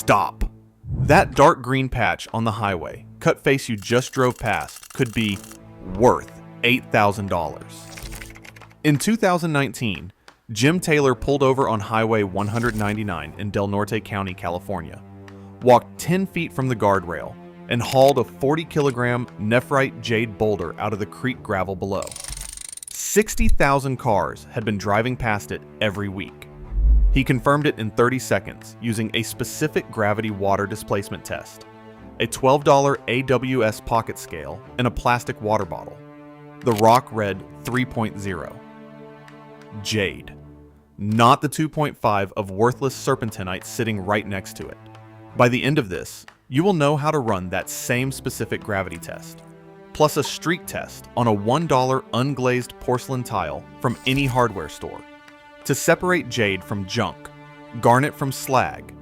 Stop. That dark green patch on the highway, cut face you just drove past, could be worth $8,000. In 2019, Jim Taylor pulled over on Highway 199 in Del Norte County, California, walked 10 feet from the guardrail, and hauled a 40-kilogram nephrite jade boulder out of the creek gravel below. 60,000 cars had been driving past it every week. He confirmed it in 30 seconds using a specific gravity water displacement test, a $12 AWS pocket scale, and a plastic water bottle. The rock read 3.0. Jade. Not the 2.5 of worthless serpentinite sitting right next to it. By the end of this, you will know how to run that same specific gravity test, plus a streak test on a $1 unglazed porcelain tile from any hardware store, to separate jade from junk, garnet from slag,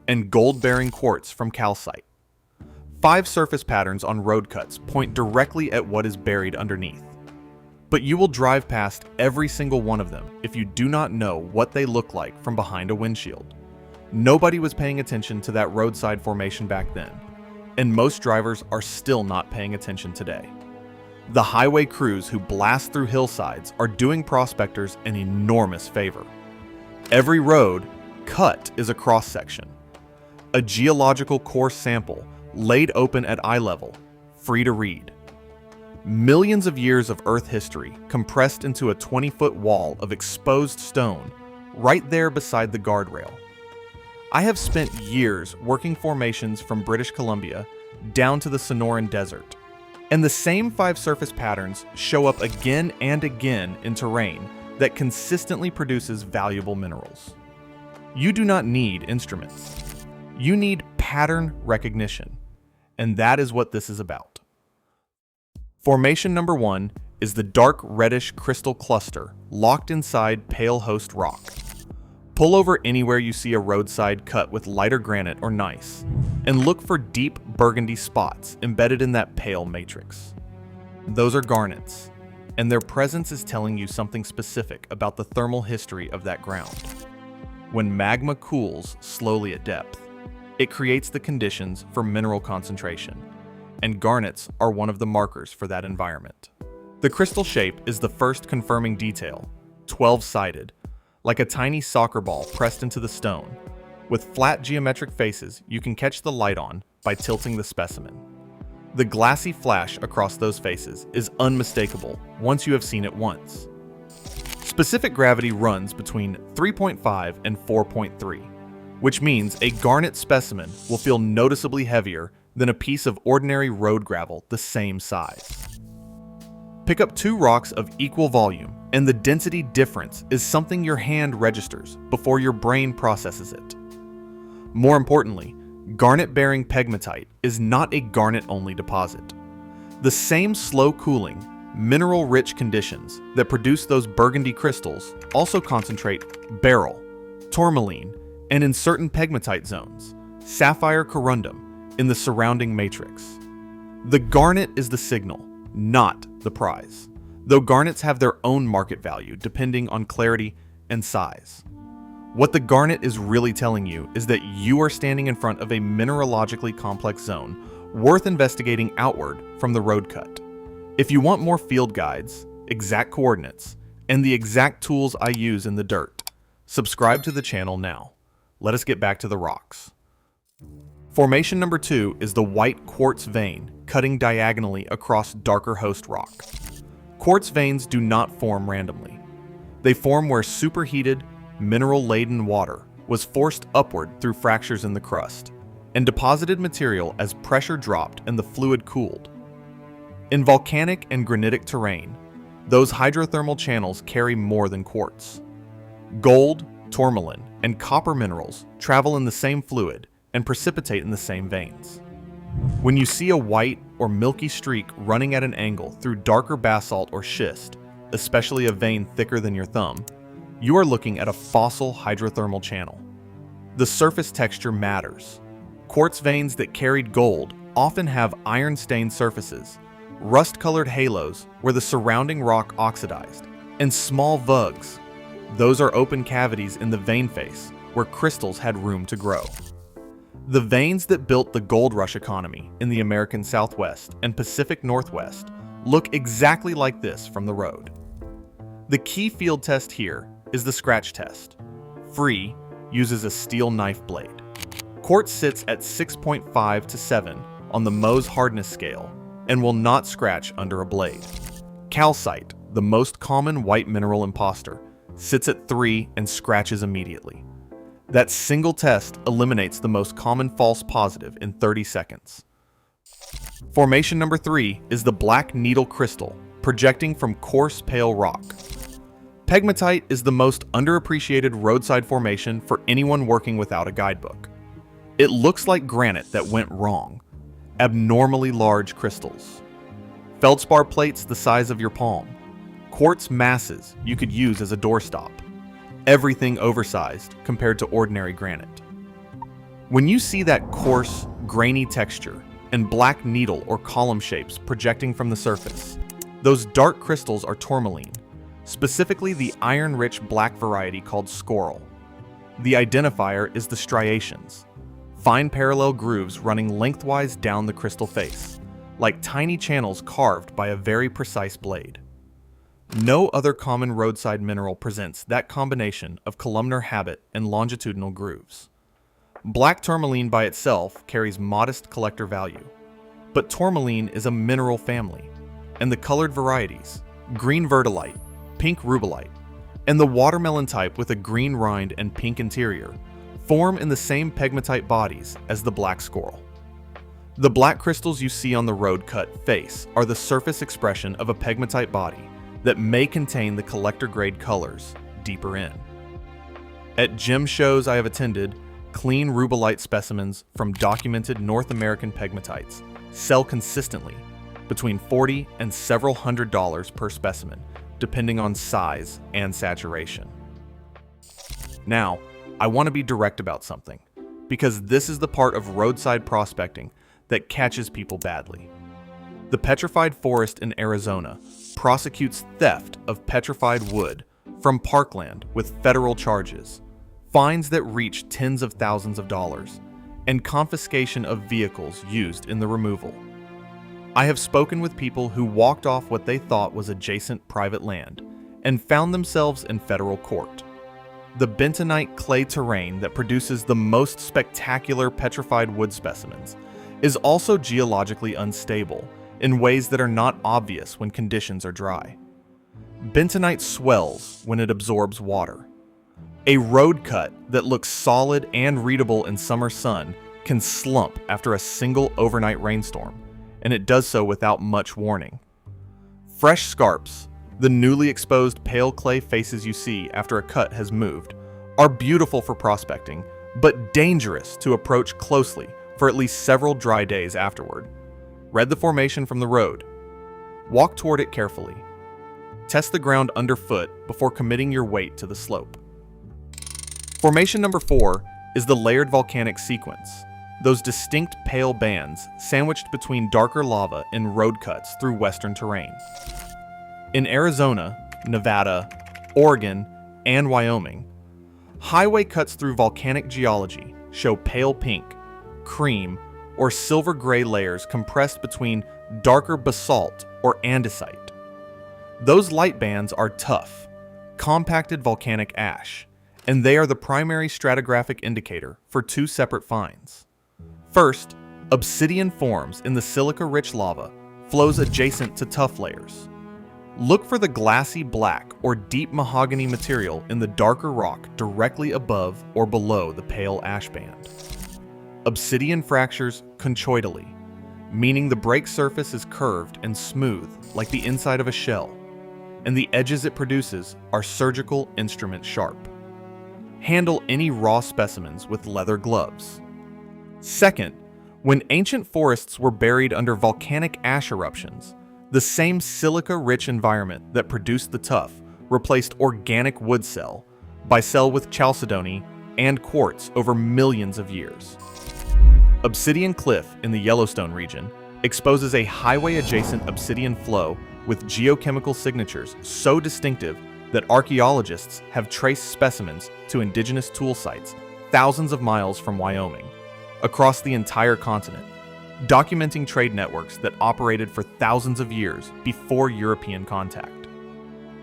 and gold-bearing quartz from calcite. 5 surface patterns on road cuts point directly at what is buried underneath. But you will drive past every single one of them if you do not know what they look like from behind a windshield. Nobody was paying attention to that roadside formation back then, and most drivers are still not paying attention today. The highway crews who blast through hillsides are doing prospectors an enormous favor. Every road cut is a cross-section, a geological core sample laid open at eye level, free to read. Millions of years of Earth history compressed into a 20-foot wall of exposed stone right there beside the guardrail. I have spent years working formations from British Columbia down to the Sonoran Desert, and the same 5 surface patterns show up again and again in terrain that consistently produces valuable minerals. You do not need instruments. You need pattern recognition, and that is what this is about. Formation number 1 is the dark reddish crystal cluster locked inside pale host rock. Pull over anywhere you see a roadside cut with lighter granite or gneiss, and look for deep burgundy spots embedded in that pale matrix. Those are garnets, and their presence is telling you something specific about the thermal history of that ground. When magma cools slowly at depth, it creates the conditions for mineral concentration, and garnets are one of the markers for that environment. The crystal shape is the first confirming detail, 12-sided, like a tiny soccer ball pressed into the stone. With flat geometric faces you can catch the light on by tilting the specimen. The glassy flash across those faces is unmistakable once you have seen it once. Specific gravity runs between 3.5 and 4.3, which means a garnet specimen will feel noticeably heavier than a piece of ordinary road gravel the same size. Pick up 2 rocks of equal volume, and the density difference is something your hand registers before your brain processes it. More importantly, garnet-bearing pegmatite is not a garnet-only deposit. The same slow-cooling, mineral-rich conditions that produce those burgundy crystals also concentrate beryl, tourmaline, and in certain pegmatite zones, sapphire corundum, in the surrounding matrix. The garnet is the signal, not the prize, though garnets have their own market value depending on clarity and size. What the garnet is really telling you is that you are standing in front of a mineralogically complex zone worth investigating outward from the road cut. If you want more field guides, exact coordinates, and the exact tools I use in the dirt, subscribe to the channel now. Let us get back to the rocks. Formation number 2 is the white quartz vein cutting diagonally across darker host rock. Quartz veins do not form randomly. They form where superheated, mineral-laden water was forced upward through fractures in the crust and deposited material as pressure dropped and the fluid cooled. In volcanic and granitic terrain, those hydrothermal channels carry more than quartz. Gold, tourmaline, and copper minerals travel in the same fluid and precipitate in the same veins. When you see a white or milky streak running at an angle through darker basalt or schist, especially a vein thicker than your thumb, you are looking at a fossil hydrothermal channel. The surface texture matters. Quartz veins that carried gold often have iron-stained surfaces, rust-colored halos where the surrounding rock oxidized, and small vugs. Those are open cavities in the vein face where crystals had room to grow. The veins that built the gold rush economy in the American Southwest and Pacific Northwest look exactly like this from the road. The key field test here is the scratch test. Free uses a steel knife blade. Quartz sits at 6.5 to 7 on the Mohs hardness scale and will not scratch under a blade. Calcite, the most common white mineral imposter, sits at 3 and scratches immediately. That single test eliminates the most common false positive in 30 seconds. Formation number 3 is the black needle crystal, projecting from coarse pale rock. Pegmatite is the most underappreciated roadside formation for anyone working without a guidebook. It looks like granite that went wrong. Abnormally large crystals. Feldspar plates the size of your palm. Quartz masses you could use as a doorstop. Everything oversized compared to ordinary granite. When you see that coarse, grainy texture and black needle or column shapes projecting from the surface, those dark crystals are tourmaline, specifically the iron-rich black variety called scoral. The identifier is the striations, fine parallel grooves running lengthwise down the crystal face, like tiny channels carved by a very precise blade. No other common roadside mineral presents that combination of columnar habit and longitudinal grooves. Black tourmaline by itself carries modest collector value, but tourmaline is a mineral family, and the colored varieties, green verdolite, pink rubellite, and the watermelon type with a green rind and pink interior, form in the same pegmatite bodies as the black scoral. The black crystals you see on the road cut face are the surface expression of a pegmatite body that may contain the collector-grade colors deeper in. At gem shows I have attended, clean rubellite specimens from documented North American pegmatites sell consistently between $40 and several $100 per specimen, depending on size and saturation. Now, I want to be direct about something, because this is the part of roadside prospecting that catches people badly. The Petrified Forest in Arizona prosecutes theft of petrified wood from parkland with federal charges, fines that reach tens of thousands of dollars, and confiscation of vehicles used in the removal. I have spoken with people who walked off what they thought was adjacent private land and found themselves in federal court. The bentonite clay terrain that produces the most spectacular petrified wood specimens is also geologically unstable in ways that are not obvious when conditions are dry. Bentonite swells when it absorbs water. A road cut that looks solid and readable in summer sun can slump after a single overnight rainstorm, and it does so without much warning. Fresh scarps, the newly exposed pale clay faces you see after a cut has moved, are beautiful for prospecting, but dangerous to approach closely for at least several dry days afterward. Read the formation from the road. Walk toward it carefully. Test the ground underfoot before committing your weight to the slope. Formation number 4 is the layered volcanic sequence, those distinct pale bands sandwiched between darker lava and road cuts through western terrain. In Arizona, Nevada, Oregon, and Wyoming, highway cuts through volcanic geology show pale pink, cream, or silver gray layers compressed between darker basalt or andesite. Those light bands are tuff, compacted volcanic ash, and they are the primary stratigraphic indicator for 2 separate finds. First, obsidian forms in the silica-rich lava flows adjacent to tuff layers. Look for the glassy black or deep mahogany material in the darker rock directly above or below the pale ash band. Obsidian fractures conchoidally, meaning the break surface is curved and smooth like the inside of a shell, and the edges it produces are surgical instrument sharp. Handle any raw specimens with leather gloves. Second, when ancient forests were buried under volcanic ash eruptions, the same silica-rich environment that produced the tuff replaced organic wood cell by cell with chalcedony and quartz over millions of years. Obsidian Cliff in the Yellowstone region exposes a highway-adjacent obsidian flow with geochemical signatures so distinctive that archaeologists have traced specimens to indigenous tool sites thousands of miles from Wyoming, across the entire continent, documenting trade networks that operated for thousands of years before European contact.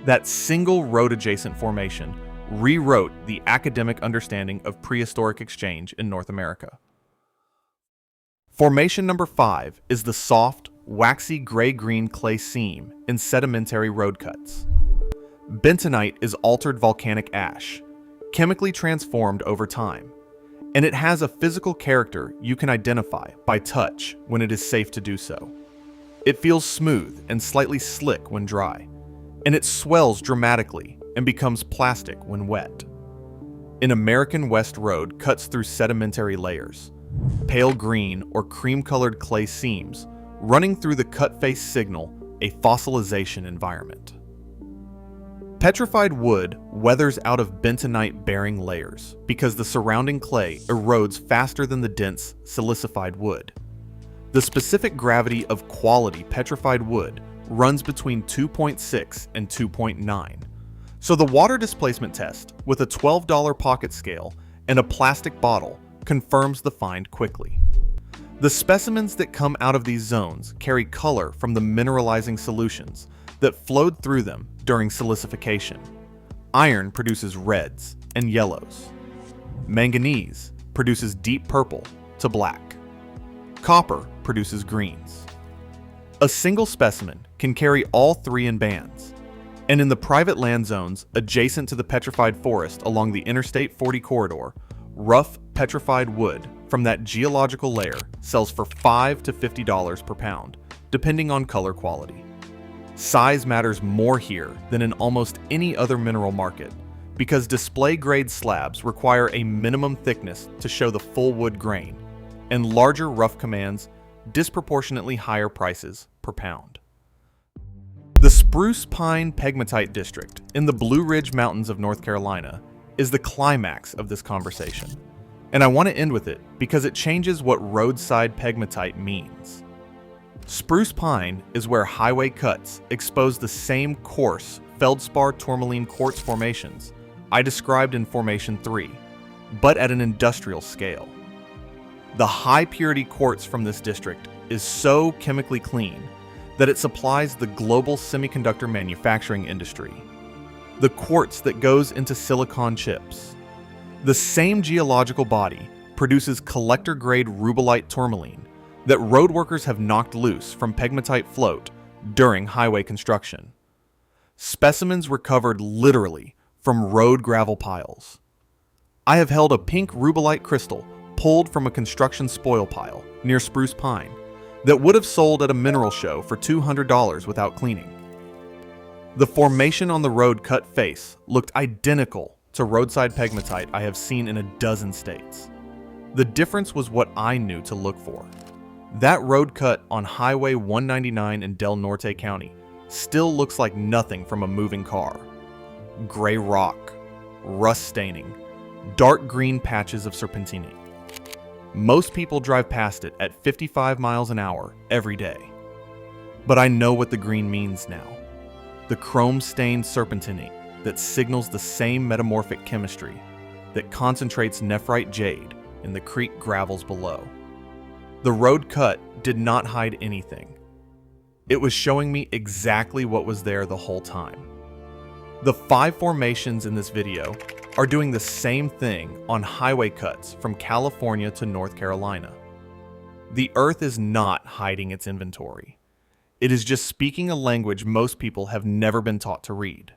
That single road-adjacent formation rewrote the academic understanding of prehistoric exchange in North America. Formation number 5 is the soft, waxy gray-green clay seam in sedimentary road cuts. Bentonite is altered volcanic ash, chemically transformed over time, and it has a physical character you can identify by touch when it is safe to do so. It feels smooth and slightly slick when dry, and it swells dramatically and becomes plastic when wet. An American West road cuts through sedimentary layers, pale green or cream-colored clay seams running through the cut face signal a fossilization environment. Petrified wood weathers out of bentonite-bearing layers because the surrounding clay erodes faster than the dense, silicified wood. The specific gravity of quality petrified wood runs between 2.6 and 2.9, so the water displacement test with a $12 pocket scale and a plastic bottle confirms the find quickly. The specimens that come out of these zones carry color from the mineralizing solutions that flowed through them during silicification. Iron produces reds and yellows. Manganese produces deep purple to black. Copper produces greens. A single specimen can carry all three in bands, and in the private land zones adjacent to the petrified forest along the Interstate 40 corridor, rough petrified wood from that geological layer sells for $5 to $50 per pound, depending on color quality. Size matters more here than in almost any other mineral market, because display-grade slabs require a minimum thickness to show the full wood grain, and larger rough commands disproportionately higher prices per pound. The Spruce Pine Pegmatite District in the Blue Ridge Mountains of North Carolina is the climax of this conversation, and I want to end with it because it changes what roadside pegmatite means. Spruce pine is where highway cuts expose the same coarse feldspar tourmaline quartz formations I described in Formation 3, but at an industrial scale. The high purity quartz from this district is so chemically clean that it supplies the global semiconductor manufacturing industry. The quartz that goes into silicon chips. The same geological body produces collector-grade rubellite tourmaline that road workers have knocked loose from pegmatite float during highway construction. Specimens recovered literally from road gravel piles. I have held a pink rubellite crystal pulled from a construction spoil pile near Spruce Pine that would have sold at a mineral show for $200 without cleaning. The formation on the road cut face looked identical to roadside pegmatite I have seen in a dozen states. The difference was what I knew to look for. That road cut on Highway 199 in Del Norte County still looks like nothing from a moving car. Gray rock, rust staining, dark green patches of serpentine. Most people drive past it at 55 miles an hour every day. But I know what the green means now. The chrome-stained serpentine that signals the same metamorphic chemistry that concentrates nephrite jade in the creek gravels below. The road cut did not hide anything. It was showing me exactly what was there the whole time. The 5 formations in this video are doing the same thing on highway cuts from California to North Carolina. The Earth is not hiding its inventory. It is just speaking a language most people have never been taught to read.